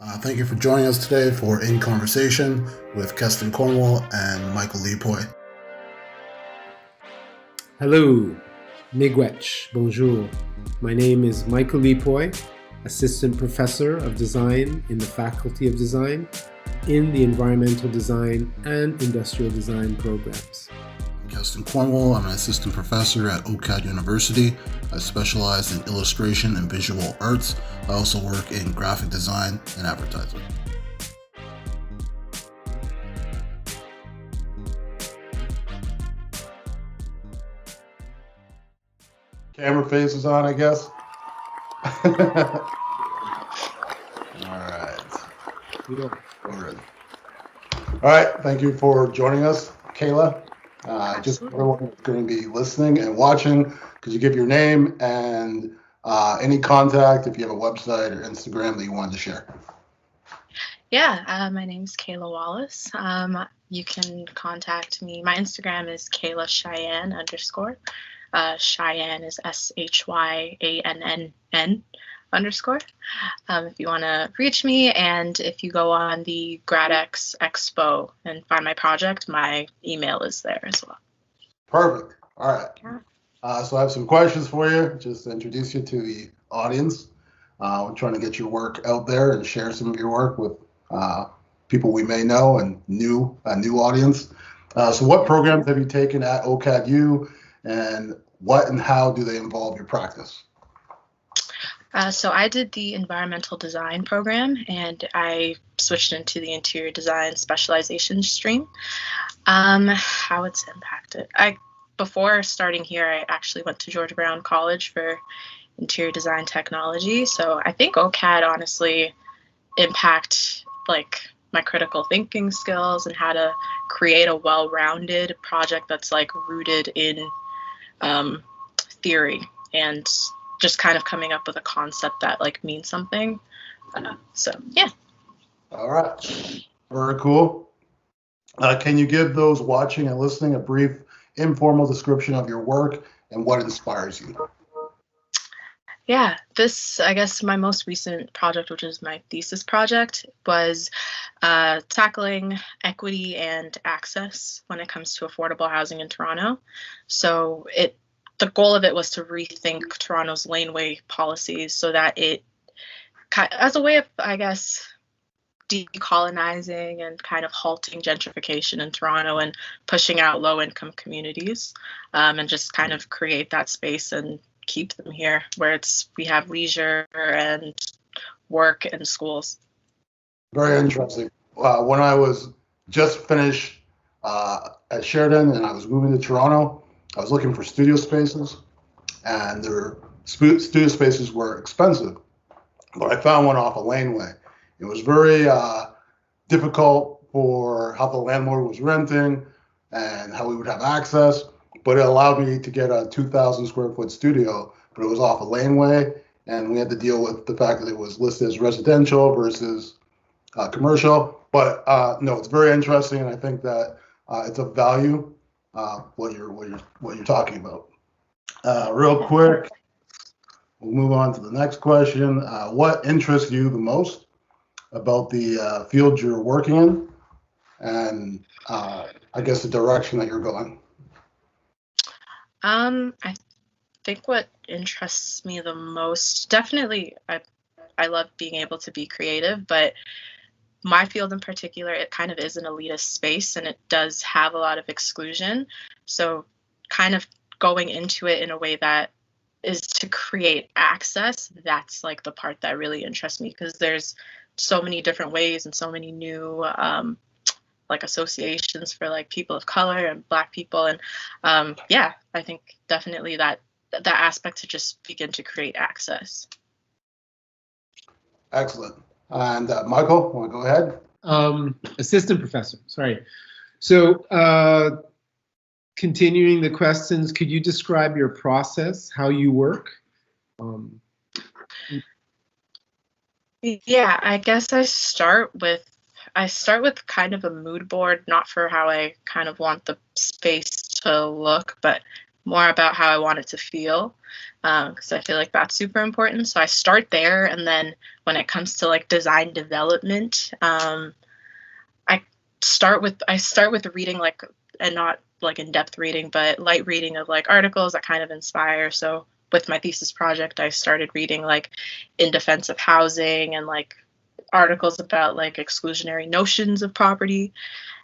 Thank you for joining us today for In Conversation with Kestin Cornwall and Michael Lee Poy. Hello, Miigwech, bonjour. My name is Michael Lee Poy, Assistant Professor of Design in the Faculty of Design in the Environmental Design and Industrial Design programs. I'm Kestin Cornwall. I'm an Assistant Professor at OCAD University. I specialize in illustration and visual arts. I also work in graphic design and advertising. Camera face is on, I guess. All right. We're ready. All right. Thank you for joining us, Kayla. Just everyone that's going to be listening and watching, could you give your name and any contact if you have a website or Instagram that you wanted to share? Yeah, my name is Kayla Wallace. You can contact me. My Instagram is Kayla Cheyenne _ Cheyenne is SHYANNN _ if you want to reach me, and if you go on the GradEx Expo and find my project, my email is there as well. Perfect. All right. So I have some questions for you, just to introduce you to the audience. We're trying to get your work out there and share some of your work with people we may know and a new audience. So what programs have you taken at OCAD U, and what and how do they involve your practice? So I did the environmental design program, and I switched into the interior design specialization stream. How it's impacted. Before starting here, I actually went to George Brown College for interior design technology. So I think OCAD honestly impact like my critical thinking skills and how to create a well-rounded project that's like rooted in theory and just kind of coming up with a concept that like means something. So yeah. All right. Very cool. Can you give those watching and listening a brief informal description of your work and what inspires you? Yeah, I guess my most recent project, which is my thesis project, was tackling equity and access when it comes to affordable housing in Toronto. So the goal of it was to rethink Toronto's laneway policies so that it, as a way of, I guess, decolonizing and kind of halting gentrification in Toronto and pushing out low-income communities, and just kind of create that space and keep them here where we have leisure and work and schools. Very interesting. When I was just finished at Sheridan and I was moving to Toronto, I was looking for studio spaces, and their studio spaces were expensive, but I found one off a laneway. It was very difficult for how the landlord was renting and how we would have access, but it allowed me to get a 2,000 square foot studio, but it was off a laneway, and we had to deal with the fact that it was listed as residential versus commercial. But no, it's very interesting, and I think that it's of value what you're talking about. Real quick, we'll move on to the next question. What interests you the most about the field you're working in, and I guess the direction that you're going? I think what interests me the most, definitely, I love being able to be creative, but my field in particular, it kind of is an elitist space, and it does have a lot of exclusion. So kind of going into it in a way that is to create access, that's like the part that really interests me, because there's so many different ways and so many new like associations for like people of color and Black people, and yeah, I think definitely that aspect to just begin to create access. Excellent. And Michael, want to go ahead? Assistant professor, sorry. So continuing the questions, could you describe your process, how you work? Yeah, I guess I start with kind of a mood board, not for how I kind of want the space to look, but more about how I want it to feel, because I feel like that's super important. So I start there, and then when it comes to like design development, I start with reading, like, and not like in-depth reading, but light reading of like articles that kind of inspire. So with my thesis project, I started reading like In Defense of Housing and like articles about like exclusionary notions of property.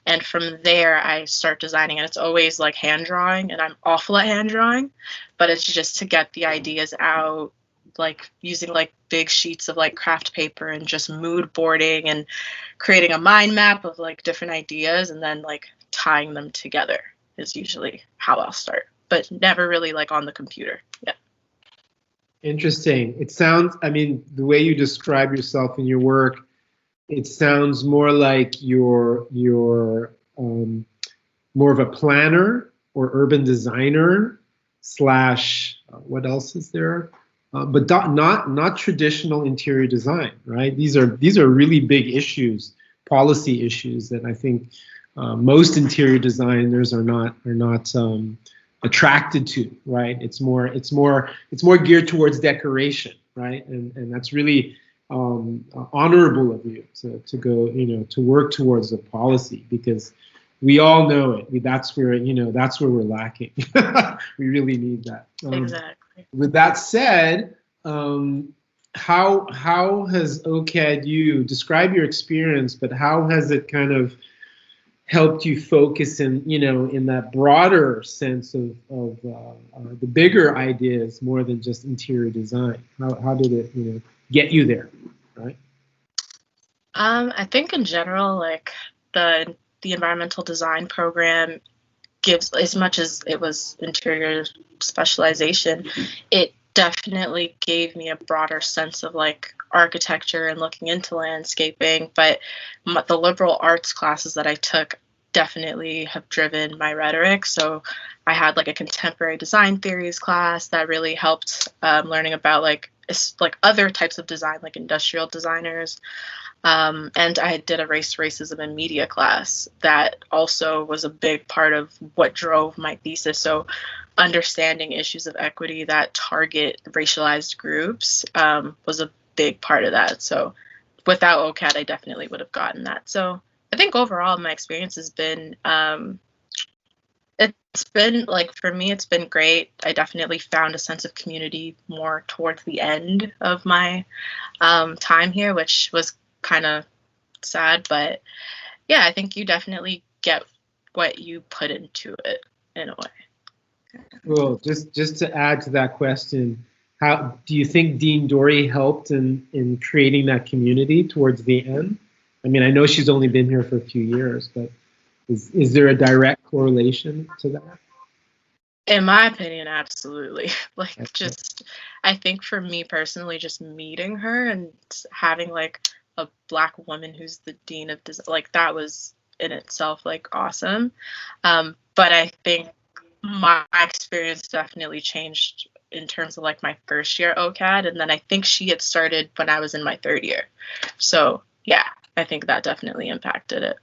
And from there, I start designing, and it's always like hand drawing, and I'm awful at hand drawing, but it's just to get the ideas out, like using like big sheets of like craft paper and just mood boarding and creating a mind map of like different ideas, and then like tying them together is usually how I'll start, but never really like on the computer. Yeah. Interesting. It sounds, I mean, the way you describe yourself in your work, it sounds more like you're more of a planner or urban designer slash what else is there? But not traditional interior design, right? These are really big issues, policy issues that I think most interior designers are not attracted to, right? It's more geared towards decoration, right? And that's really honorable of you to go, to work towards the policy, because we all know it. That's where we're lacking. We really need that. Exactly. With that said, how has OCAD U, describe your experience, but how has it kind of helped you focus in that broader sense of the bigger ideas more than just interior design? How did it get you there, right? I think in general, like the environmental design program gives, as much as it was interior specialization, it definitely gave me a broader sense of like architecture and looking into landscaping. But the liberal arts classes that I took definitely have driven my rhetoric. So I had like a contemporary design theories class that really helped learning about like other types of design, like industrial designers. And I did a racism and media class that also was a big part of what drove my thesis. So understanding issues of equity that target racialized groups was a big part of that. So without OCAD, I definitely would have gotten that. So I think overall my experience has been, it's been like, for me, it's been great. I definitely found a sense of community more towards the end of my time here, which was kind of sad, but yeah, I think you definitely get what you put into it in a way. Well, just to add to that question, how do you think Dean Dorey helped in creating that community towards the end? I mean, I know she's only been here for a few years, but is there a direct correlation to that? In my opinion, absolutely. Like, just, I think for me personally, just meeting her and having like a Black woman who's the dean of design, like that was in itself like awesome. But I think my experience definitely changed in terms of like my first year OCAD, and then I think she had started when I was in my third year. So yeah, I think that definitely impacted it.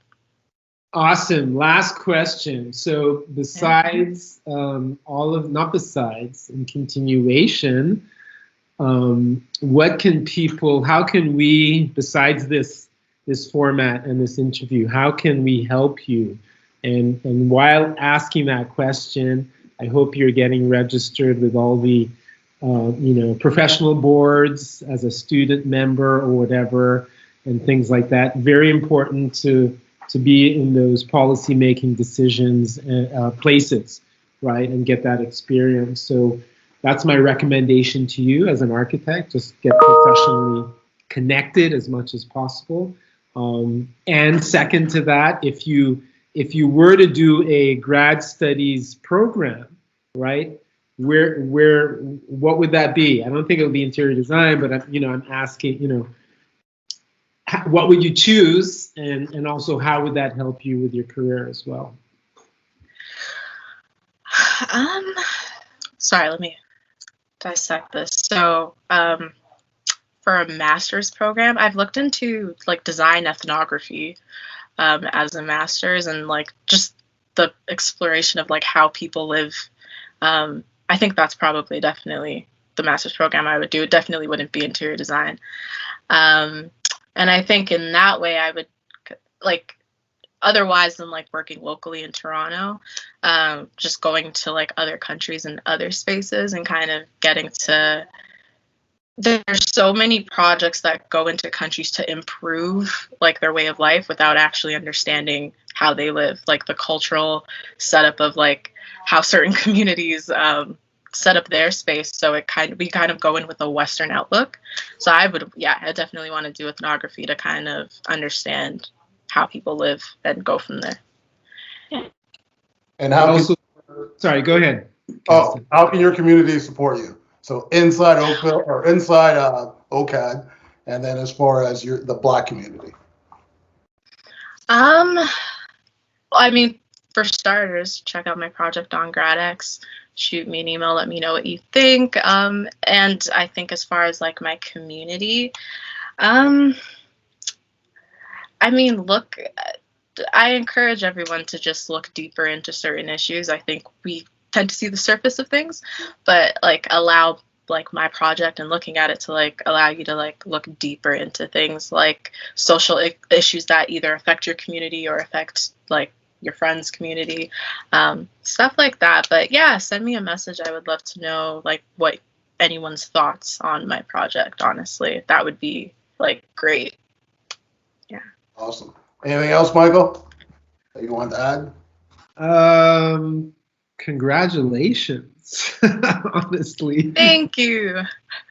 Awesome. Last question. So besides in continuation, how can we, besides this format and this interview, how can we help you? And while asking that question, I hope you're getting registered with all the professional boards as a student member or whatever, and things like that. Very important to be in those policy-making decisions places, right, and get that experience. So that's my recommendation to you as an architect. Just get professionally connected as much as possible. And second to that, if you were to do a grad studies program, right, what would that be? I don't think it would be interior design, but I'm asking, what would you choose, and also how would that help you with your career as well? Sorry, let me dissect this. So for a master's program, I've looked into like design ethnography as a master's, and like just the exploration of like how people live I think that's probably definitely the master's program I would do. It definitely wouldn't be interior design. And I think in that way I would like, otherwise than like working locally in Toronto, just going to like other countries and other spaces and kind of getting to, there's so many projects that go into countries to improve like their way of life without actually understanding how they live, like the cultural setup of like how certain communities set up their space. So we kind of go in with a Western outlook. So I definitely want to do ethnography to kind of understand how people live and go from there. Yeah. And how sorry, go ahead. Kestin. How can your community support you? So inside Oakville or inside OCAD, and then as far as the Black community. I mean, for starters, check out my project on GradEx. Shoot me an email, let me know what you think. And I think as far as like my community, I mean, look, I encourage everyone to just look deeper into certain issues. I think we tend to see the surface of things, but like allow like my project and looking at it to like allow you to like look deeper into things like social issues that either affect your community or affect like your friends' community, stuff like that. But yeah, send me a message. I would love to know like what anyone's thoughts on my project. Honestly, that would be like great. Yeah. Awesome. Anything else, Michael, that you want to add? Congratulations, honestly. Thank you.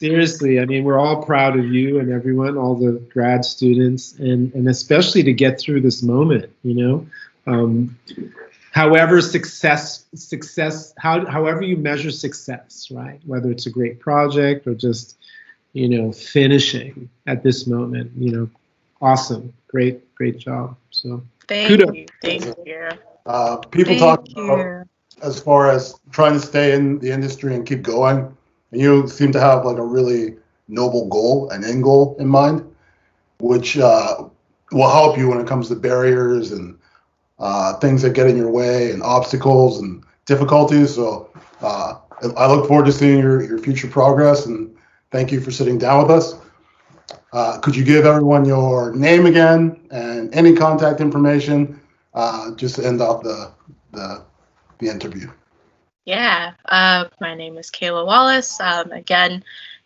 Seriously, I mean, we're all proud of you and everyone, all the grad students, and especially to get through this moment, you know. However however you measure success, right? Whether it's a great project or just, you know, finishing at this moment, you know, awesome, great job. So thank kudos. you. Thank you. People talk about as far as trying to stay in the industry and keep going, and you seem to have like a really noble goal, an end goal in mind, which will help you when it comes to barriers and things that get in your way and obstacles and difficulties. So I look forward to seeing your future progress, and thank you for sitting down with us. Could you give everyone your name again and any contact information just to end off the interview? Yeah, my name is Kayla Wallace. Again,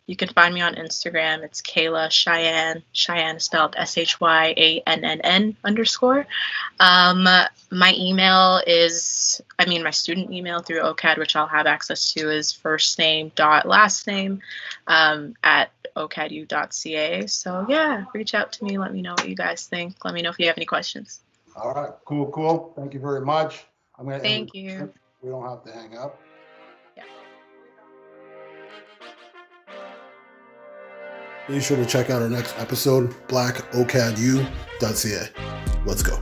you can find me on Instagram. It's Kayla Cheyenne. Cheyenne is spelled SHYANNN _. My email is, my student email through OCAD, which I'll have access to, is firstname.lastname at OCADU.ca. So yeah, reach out to me. Let me know what you guys think. Let me know if you have any questions. All right, cool. Thank you very much. Thank you. We don't have to hang up. Yeah. Be sure to check out our next episode, blackocadu.ca. Let's go.